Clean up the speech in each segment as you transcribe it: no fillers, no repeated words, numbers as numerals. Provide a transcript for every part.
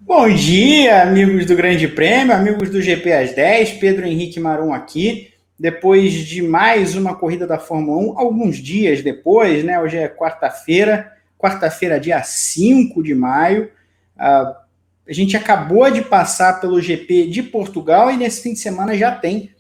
Bom dia, amigos do Grande Prêmio, amigos do GP às 10, Pedro Henrique Marum aqui, depois de mais uma corrida da Fórmula 1, alguns dias depois, né? Hoje é quarta-feira, dia 5 de maio, a gente acabou de passar pelo GP de Portugal e nesse fim de semana já tem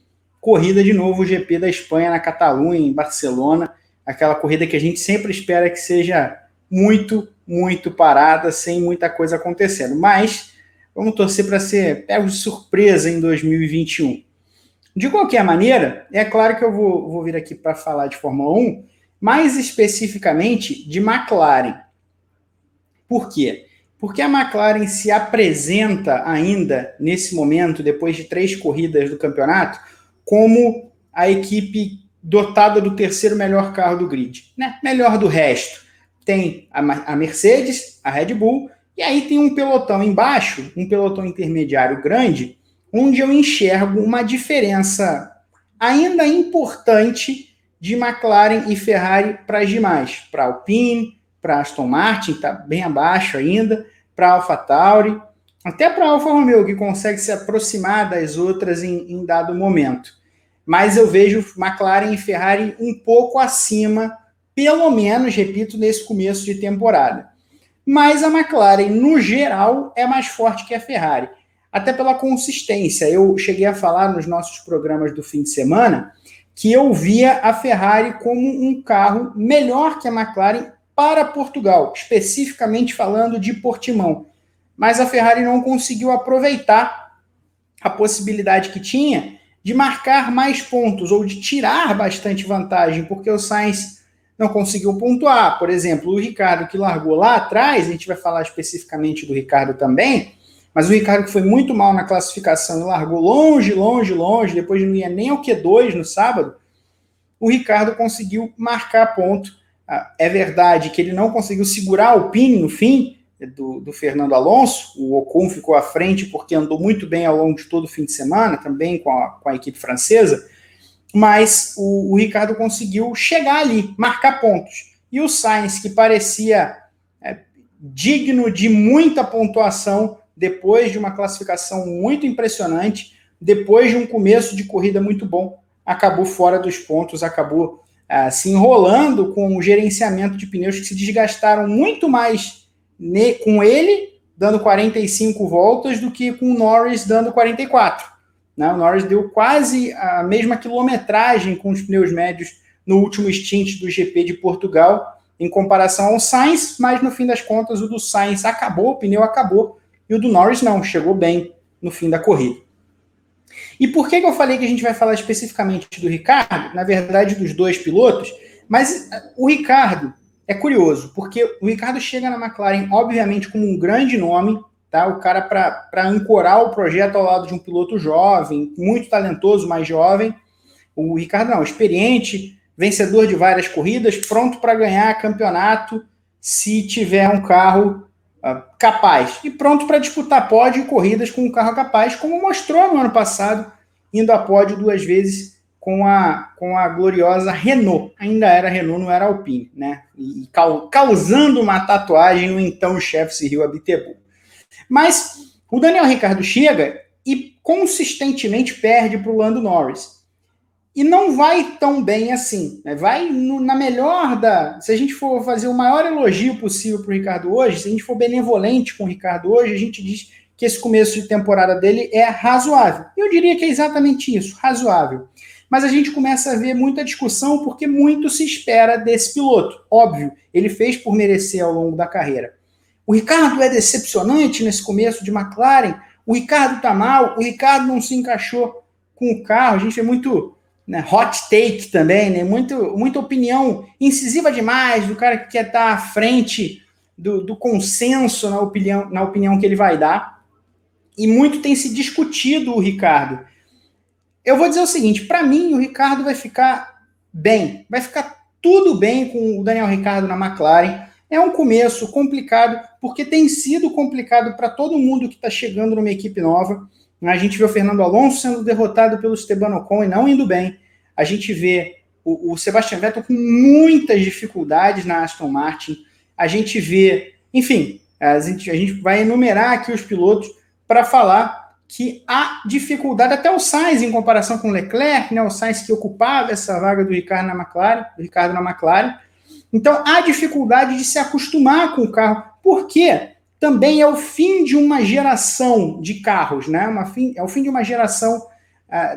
corrida de novo, o GP da Espanha na Catalunha, em Barcelona, aquela corrida que a gente sempre espera que seja muito parada, sem muita coisa acontecendo. Mas vamos torcer para ser pego de surpresa em 2021. De qualquer maneira, é claro que eu vou vir aqui para falar de Fórmula 1, mais especificamente de McLaren. Por quê? Porque a McLaren se apresenta ainda, nesse momento, depois de 3 corridas do campeonato, como a equipe dotada do terceiro melhor carro do grid, né? Melhor do resto. Tem a Mercedes, a Red Bull, e aí tem um pelotão embaixo, um pelotão intermediário grande, onde eu enxergo uma diferença ainda importante de McLaren e Ferrari para as demais, para Alpine, para Aston Martin, está bem abaixo ainda, para AlphaTauri, até para Alfa Romeo, que consegue se aproximar das outras em dado momento. Mas eu vejo McLaren e Ferrari um pouco acima, pelo menos, repito, nesse começo de temporada. Mas a McLaren, no geral, é mais forte que a Ferrari, até pela consistência. Eu cheguei a falar nos nossos programas do fim de semana que eu via a Ferrari como um carro melhor que a McLaren para Portugal, especificamente falando de Portimão. Mas a Ferrari não conseguiu aproveitar a possibilidade que tinha de marcar mais pontos ou de tirar bastante vantagem, porque o Sainz não conseguiu pontuar. Por exemplo, o Ricardo, que largou lá atrás, a gente vai falar especificamente do Ricardo também, mas o Ricardo que foi muito mal na classificação e largou longe, depois não ia nem ao Q2 no sábado, o Ricardo conseguiu marcar ponto. É verdade que ele não conseguiu segurar o Alpine no fim do Fernando Alonso, o Ocon ficou à frente porque andou muito bem ao longo de todo o fim de semana, também com a equipe francesa, mas o Ricardo conseguiu chegar ali, marcar pontos. E o Sainz, que parecia digno de muita pontuação, depois de uma classificação muito impressionante, depois de um começo de corrida muito bom, acabou fora dos pontos, acabou se enrolando com o gerenciamento de pneus que se desgastaram muito mais com ele, dando 45 voltas, do que com o Norris dando 44. Né? O Norris deu quase a mesma quilometragem com os pneus médios no último stint do GP de Portugal, em comparação ao Sainz, mas no fim das contas o do Sainz acabou, o pneu acabou, e o do Norris não, chegou bem no fim da corrida. E por que eu falei que a gente vai falar especificamente do Ricardo? Na verdade, dos dois pilotos, mas o Ricardo é curioso, porque o Ricardo chega na McLaren, obviamente, como um grande nome, tá? O cara para ancorar o projeto ao lado de um piloto jovem, muito talentoso, mais jovem. O Ricardo não, experiente, vencedor de várias corridas, pronto para ganhar campeonato se tiver um carro capaz. E pronto para disputar pódio e corridas com um carro capaz, como mostrou no ano passado, indo a pódio 2 vezes com a gloriosa Renault. Ainda era Renault, não era Alpine, né? E causando uma tatuagem no então chefe Cyril Abiteboul. Mas o Daniel Ricciardo chega e consistentemente perde para o Lando Norris. E não vai tão bem assim. Né? Vai na melhor da... Se a gente for fazer o maior elogio possível para o Ricardo hoje, se a gente for benevolente com o Ricardo hoje, a gente diz que esse começo de temporada dele é razoável. Eu diria que é exatamente isso, razoável. Mas a gente começa a ver muita discussão porque muito se espera desse piloto. Óbvio, ele fez por merecer ao longo da carreira. O Ricardo é decepcionante nesse começo de McLaren, o Ricardo está mal, o Ricardo não se encaixou com o carro, a gente vê muito... Né, hot take também, né, muita opinião incisiva demais do cara que quer estar à frente do consenso na opinião que ele vai dar, e muito tem se discutido o Ricardo. Eu vou dizer o seguinte, para mim o Ricardo vai ficar bem, vai ficar tudo bem com o Daniel Ricciardo na McLaren. É um começo complicado, porque tem sido complicado para todo mundo que está chegando numa equipe nova. A gente vê o Fernando Alonso sendo derrotado pelo Esteban Ocon e não indo bem. A gente vê o Sebastian Vettel com muitas dificuldades na Aston Martin. A gente vê, enfim, A gente vai enumerar aqui os pilotos para falar que há dificuldade, até o Sainz em comparação com o Leclerc, né, o Sainz que ocupava essa vaga do Ricardo na McLaren. Então, há dificuldade de se acostumar com o carro, porque também é o fim de uma geração de carros, né? É o fim de uma geração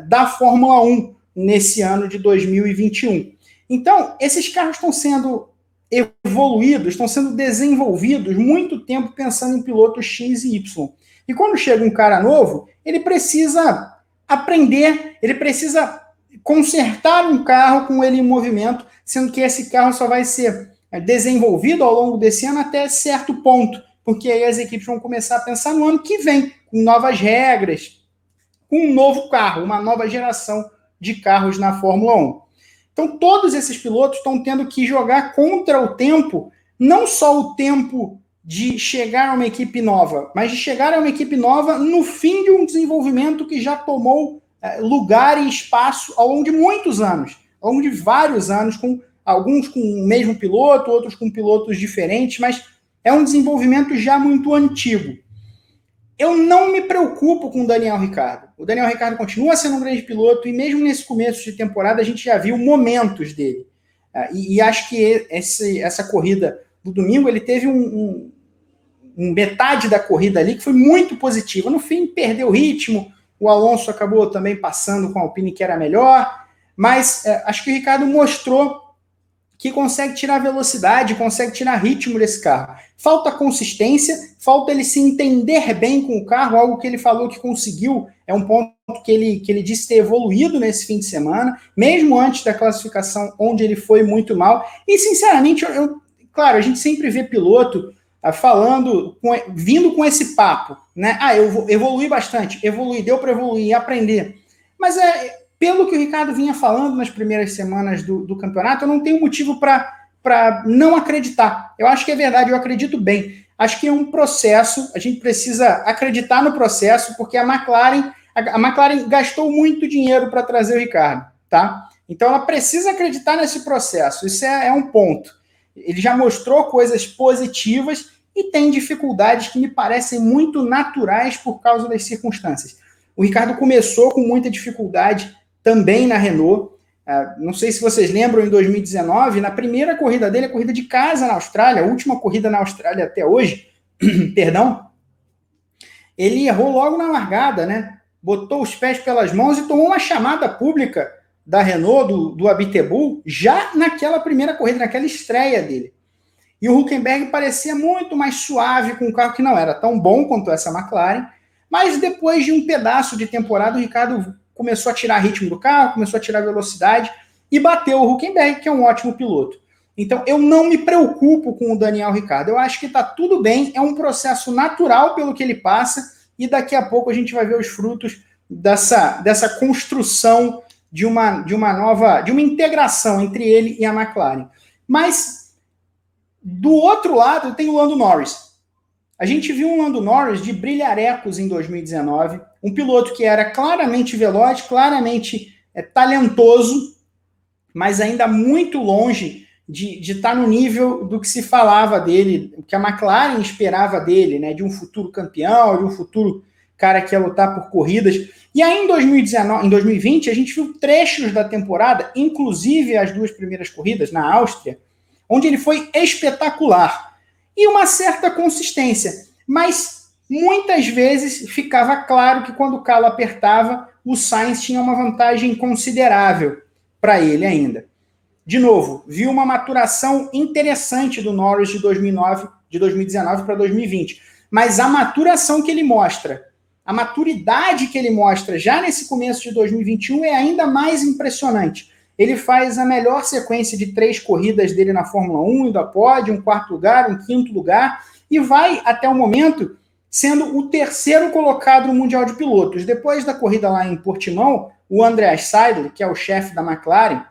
da Fórmula 1 nesse ano de 2021. Então, esses carros estão sendo evoluídos, estão sendo desenvolvidos muito tempo pensando em piloto X e Y. E quando chega um cara novo, ele precisa aprender, ele precisa consertar um carro com ele em movimento, sendo que esse carro só vai ser desenvolvido ao longo desse ano até certo ponto, porque aí as equipes vão começar a pensar no ano que vem, com novas regras, com um novo carro, uma nova geração de carros na Fórmula 1. Então, todos esses pilotos estão tendo que jogar contra o tempo, não só o tempo de chegar a uma equipe nova, mas de chegar a uma equipe nova no fim de um desenvolvimento que já tomou lugar e espaço ao longo de muitos anos, ao longo de vários anos, com alguns com o mesmo piloto, outros com pilotos diferentes, mas é um desenvolvimento já muito antigo. Eu não me preocupo com o Daniel Ricciardo. O Daniel Ricciardo continua sendo um grande piloto e mesmo nesse começo de temporada a gente já viu momentos dele. E acho que essa corrida do domingo, ele teve metade da corrida ali que foi muito positiva. No fim, perdeu o ritmo, o Alonso acabou também passando com a Alpine, que era melhor, mas acho que o Ricciardo mostrou que consegue tirar velocidade, consegue tirar ritmo desse carro. Falta consistência, falta ele se entender bem com o carro, algo que ele falou que conseguiu, é um ponto que ele disse ter evoluído nesse fim de semana, mesmo antes da classificação, onde ele foi muito mal. E, sinceramente, claro, a gente sempre vê piloto vindo com esse papo, né? Eu evolui bastante, deu para evoluir e aprender. Mas pelo que o Ricardo vinha falando nas primeiras semanas do campeonato, eu não tenho motivo para não acreditar. Eu acho que é verdade, eu acredito bem. Acho que é um processo, a gente precisa acreditar no processo, porque a McLaren gastou muito dinheiro para trazer o Ricardo, tá? Então ela precisa acreditar nesse processo, isso é um ponto. Ele já mostrou coisas positivas e tem dificuldades que me parecem muito naturais por causa das circunstâncias. O Ricardo começou com muita dificuldade também na Renault. Não sei se vocês lembram, em 2019, na primeira corrida dele, a corrida de casa na Austrália, a última corrida na Austrália até hoje, perdão, ele errou logo na largada, né? Botou os pés pelas mãos e tomou uma chamada pública da Renault, do Abiteboul, já naquela primeira corrida, naquela estreia dele. E o Hülkenberg parecia muito mais suave com um carro que não era tão bom quanto essa McLaren, mas depois de um pedaço de temporada, o Ricardo começou a tirar ritmo do carro, começou a tirar velocidade e bateu o Hülkenberg, que é um ótimo piloto. Então, eu não me preocupo com o Daniel Ricciardo. Eu acho que está tudo bem, é um processo natural pelo que ele passa e daqui a pouco a gente vai ver os frutos dessa construção de uma integração entre ele e a McLaren. Mas, do outro lado, tem o Lando Norris. A gente viu um Lando Norris de brilharecos em 2019, um piloto que era claramente veloz, claramente talentoso, mas ainda muito longe de estar no nível do que se falava dele, que a McLaren esperava dele, né, de um futuro campeão, de um futuro cara que ia lutar por corridas. E aí em 2020, a gente viu trechos da temporada, inclusive as duas primeiras corridas na Áustria, onde ele foi espetacular. E uma certa consistência, mas muitas vezes ficava claro que quando o calo apertava, o Sainz tinha uma vantagem considerável para ele ainda. De novo, viu uma maturação interessante do Norris de 2019 para 2020, mas a maturação que ele mostra, a maturidade que ele mostra já nesse começo de 2021 é ainda mais impressionante. Ele faz a melhor sequência de 3 corridas dele na Fórmula 1, indo a pódio, um 4º lugar, um 5º lugar, e vai, até o momento, sendo o 3º colocado no Mundial de Pilotos. Depois da corrida lá em Portimão, o Andreas Seidl, que é o chefe da McLaren,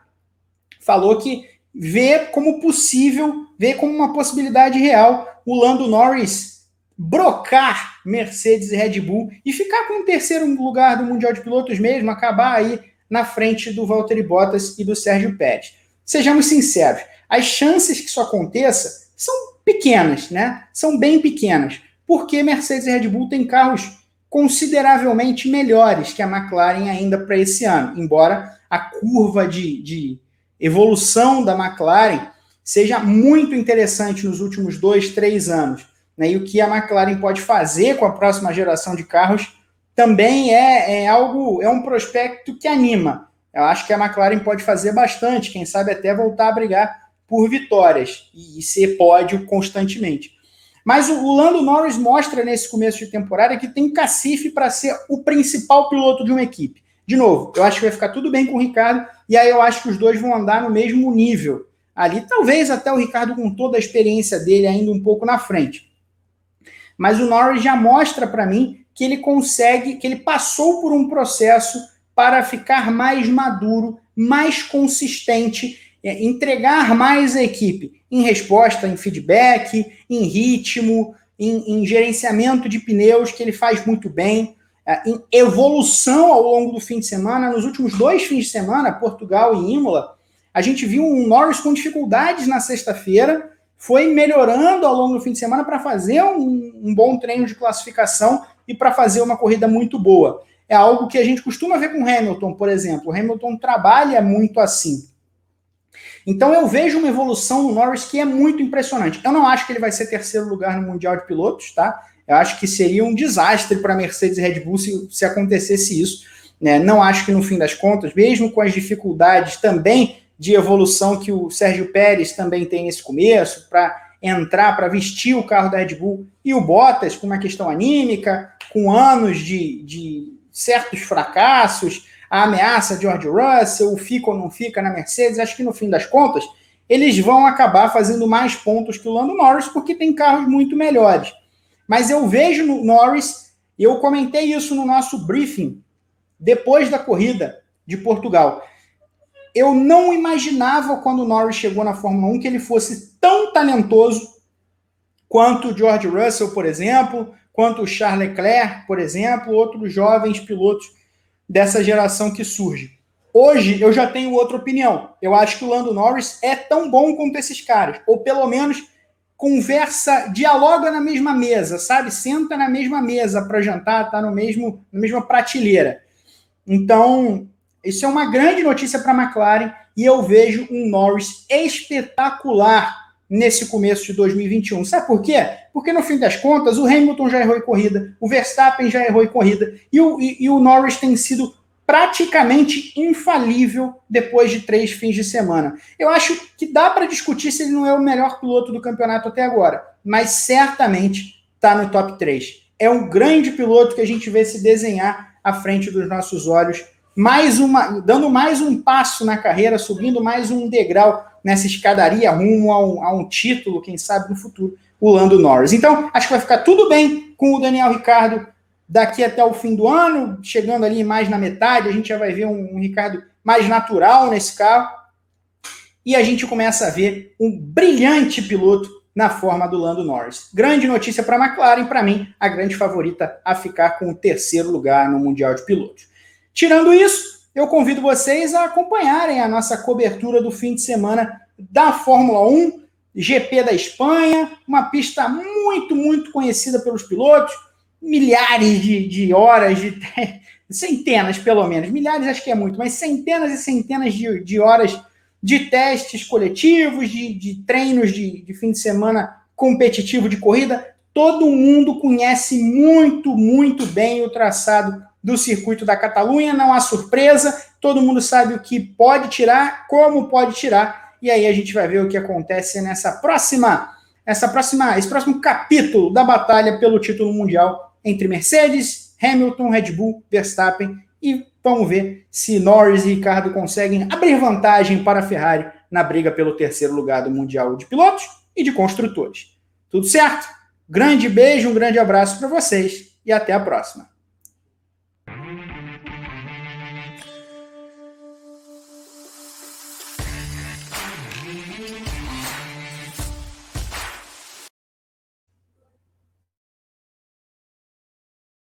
falou que vê como possível, vê como uma possibilidade real o Lando Norris brocar Mercedes e Red Bull e ficar com o 3º lugar do Mundial de Pilotos mesmo, acabar aí na frente do Valtteri Bottas e do Sérgio Pérez. Sejamos sinceros, as chances que isso aconteça são pequenas, né? São bem pequenas, porque Mercedes e Red Bull têm carros consideravelmente melhores que a McLaren ainda para esse ano, embora a curva de evolução da McLaren seja muito interessante nos últimos 2, 3 anos. Né? E o que a McLaren pode fazer com a próxima geração de carros também é um prospecto que anima. Eu acho que a McLaren pode fazer bastante, quem sabe até voltar a brigar por vitórias e ser pódio constantemente. Mas o Lando Norris mostra nesse começo de temporada que tem cacife para ser o principal piloto de uma equipe. De novo, eu acho que vai ficar tudo bem com o Ricardo, e aí eu acho que os dois vão andar no mesmo nível. Ali, talvez até o Ricardo com toda a experiência dele ainda um pouco na frente. Mas o Norris já mostra para mim que ele consegue, que ele passou por um processo para ficar mais maduro, mais consistente, entregar mais a equipe em resposta, em feedback, em ritmo, em gerenciamento de pneus, que ele faz muito bem, em evolução ao longo do fim de semana. Nos últimos 2 fins de semana, Portugal e Imola, a gente viu um Norris com dificuldades na sexta-feira, foi melhorando ao longo do fim de semana para fazer um bom treino de classificação e para fazer uma corrida muito boa. É algo que a gente costuma ver com o Hamilton, por exemplo. O Hamilton trabalha muito assim. Então eu vejo uma evolução no Norris que é muito impressionante. Eu não acho que ele vai ser terceiro lugar no Mundial de Pilotos, tá? Eu acho que seria um desastre para Mercedes e Red Bull se acontecesse isso. Né? Não acho que no fim das contas, mesmo com as dificuldades também de evolução que o Sérgio Pérez também tem nesse começo, para entrar, para vestir o carro da Red Bull, e o Bottas com uma questão anímica, com anos de certos fracassos, a ameaça de George Russell, fica ou não fica na Mercedes, acho que no fim das contas, eles vão acabar fazendo mais pontos que o Lando Norris, porque tem carros muito melhores. Mas eu vejo no Norris, e eu comentei isso no nosso briefing, depois da corrida de Portugal, eu não imaginava, quando o Norris chegou na Fórmula 1, que ele fosse tão talentoso quanto o George Russell, por exemplo, quanto o Charles Leclerc, por exemplo, outros jovens pilotos dessa geração que surge. Hoje, eu já tenho outra opinião. Eu acho que o Lando Norris é tão bom quanto esses caras, ou pelo menos conversa, dialoga na mesma mesa, sabe? Senta na mesma mesa para jantar, tá na mesma prateleira. Então, isso é uma grande notícia para a McLaren, e eu vejo um Norris espetacular nesse começo de 2021. Sabe por quê? Porque, no fim das contas, o Hamilton já errou em corrida, o Verstappen já errou em corrida, e o Norris tem sido praticamente infalível depois de 3 fins de semana. Eu acho que dá para discutir se ele não é o melhor piloto do campeonato até agora, mas certamente está no top 3. É um grande piloto que a gente vê se desenhar à frente dos nossos olhos, dando mais um passo na carreira, subindo mais um degrau nessa escadaria rumo a um título, quem sabe no futuro, o Lando Norris. Então, acho que vai ficar tudo bem com o Daniel Ricciardo daqui até o fim do ano, chegando ali mais na metade, a gente já vai ver um Ricciardo mais natural nesse carro, e a gente começa a ver um brilhante piloto na forma do Lando Norris. Grande notícia para a McLaren, para mim, a grande favorita a ficar com o 3º lugar no Mundial de Pilotos. Tirando isso, eu convido vocês a acompanharem a nossa cobertura do fim de semana da Fórmula 1, GP da Espanha, uma pista muito, muito conhecida pelos pilotos, milhares de horas, centenas pelo menos, milhares acho que é muito, mas centenas e centenas de horas de testes coletivos, de treinos de fim de semana competitivo de corrida. Todo mundo conhece muito, muito bem o traçado do circuito da Catalunha, não há surpresa, todo mundo sabe o que pode tirar, como pode tirar, e aí a gente vai ver o que acontece esse próximo capítulo da batalha pelo título mundial entre Mercedes, Hamilton, Red Bull, Verstappen, e vamos ver se Norris e Ricardo conseguem abrir vantagem para a Ferrari na briga pelo 3º lugar do Mundial de Pilotos e de Construtores. Tudo certo? Grande beijo, um grande abraço para vocês e até a próxima.